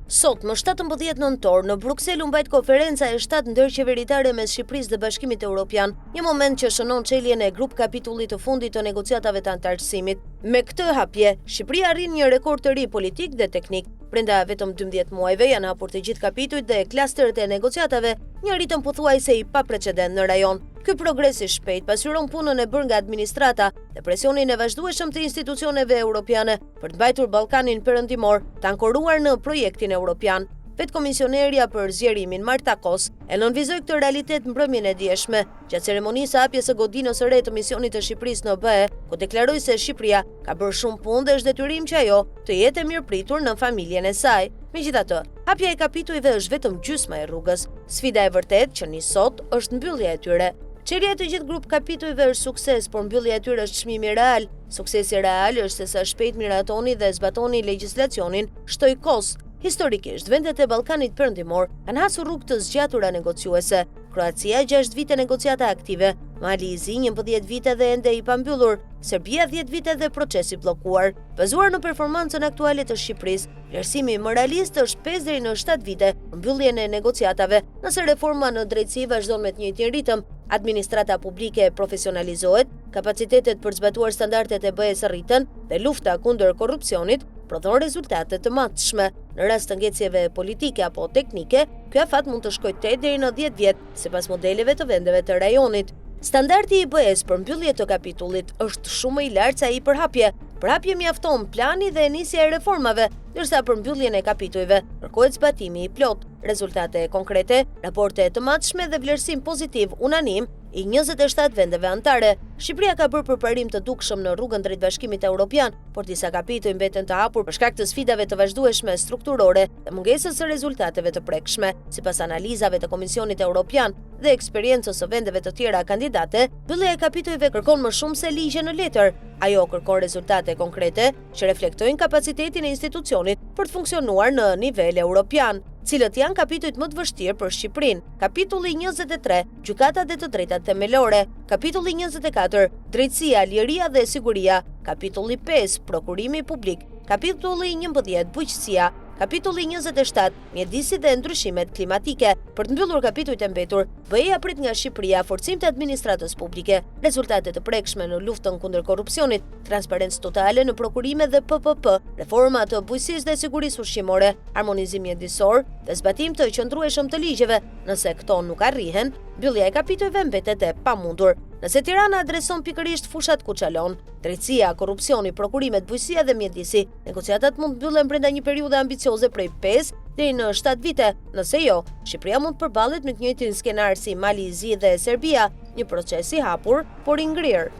Sot, më 17 nëntor, në Bruksel u mbajt konferenca e 7 ndërqeveritare mes Shqipërisë dhe Bashkimit Evropian, një moment që shënon çeljen e grup kapitullit të fundit të negociatave të antarësimit. Me këtë hapje, Shqipëria arrin një rekord të ri politik dhe teknik. Brenda vetëm 12 muajve janë hapur të gjithë kapitujt dhe klasteret e negociatave, një ritëm pothuajse i paprecedent në rajon. Ky progres i shpejt pasqyron punën e bërë nga administrata dhe presionin e vazhdueshëm të institucioneve europiane për të mbajtur Ballkanin Perëndimor të ankoruar në projektin evropian. Vetë komisionerja për zgjerimin Marta Kos e nënvizoi këtë realitet mbrëmjen e dieshme gjatë ceremonisë së hapjes së godinës së re të misionit të Shqipërisë në BE, ku deklaroi se Shqipëria ka bërë shumë punë dhe është detyrim që ajo të jetë e mirëpritur në familjen e saj. Megjithatë, hapja e kapitujve është vetëm gjysma e rrugës. Sfida e vërtetë që nis sot është mbyllja e tyre. Çelja e të gjithë grup kapitujve është sukses, por mbyllja e tyre është çmimi real. Suksesi real është se sa shpejt miratoni dhe zbatoni legjislacionin, shtoi Kos. Historikisht, vendet e Ballkanit Perëndimor kanë hasur rrugë të zgjatura negociuese. Kroacia 6 vite negociata aktive, Mali i Zi 11 vite dhe ende i pambyllur, Serbia 10 vite dhe procesi bllokuar. Bazuar në performancën aktuale të Shqipërisë, vlerësimi më realist është 5 deri në 7 vite për mbylljen e negociatave, nëse reforma në drejtësi vazhdon me të njëjtin ritëm, administrata publike profesionalizohet, kapacitetet për zbatuar standardet e BE-s rriten dhe lufta kundër korrupsionit prodhon rezultate të matshme. Në rast të ngecjeve politike apo teknike, ky afat mund të shkojë 8 deri në 10 vjet, sipas modeleve të vendeve të rajonit. Standardi i BE-s për mbyllje të kapitullit është shumë më i lartë se ai për hapje. Për hapje mjafton plani dhe nisja e reformave, ndërsa për mbylljen e kapitujve kërkohet zbatimi i plot, rezultate konkrete, raporte të matshme dhe vlerësim pozitiv unanim i 27 vendeve anëtare. Shqipëria ka bërë përparim të dukshëm në rrugën drejt Bashkimit Evropian, por disa kapituj mbeten të hapur për shkak të sfidave të vazhdueshme strukturore dhe mungesës së rezultateve të prekshme. Sipas analizave të Komisionit Evropian dhe eksperiencës së vendeve të tjera kandidate, mbyllja e kapitujve kërkon më shumë se ligje në letër. Ajo kërkon rezultate konkrete që reflektojnë kapacitetin e institucionit për të funksionuar në nivel evropian. Cilët janë kapitujt më të vështirë për Shqipërinë? Kapitulli 23, gjykata dhe të drejtat themelore. Kapitulli 24, drejtësia, liria dhe siguria. Kapitulli 5, prokurimi publik. Kapitulli 11, bujqësia. Kapitulli 27, mjedisi dhe ndryshimet klimatike. Për të mbyllur kapitujt e mbetur, BE-ja prit nga Shqipëria forcim të administratës publike, rezultate të prekshme në luftën kundër korrupsionit, transparencë totale në prokurime dhe PPP, reforma të bujqësisë dhe sigurisë ushqimore, harmonizim mjedisor dhe zbatim të qëndrueshëm të ligjeve. Nëse këto nuk arrihen, mbyllja e kapitujve mbetet e pamundur. Nëse Tirana adreson pikërisht fushat ku çalon, drejtësia, korrupsioni, prokurimet, bujqësia dhe mjedisi, negociatat mund të mbyllen brenda një periudhe ambicioze prej 5 deri në 7 vite. Nëse jo, Shqipëria mund të përballet me të njëjtin skenar si Mali i Zi dhe Serbia, një proces i hapur, por i ngrirë.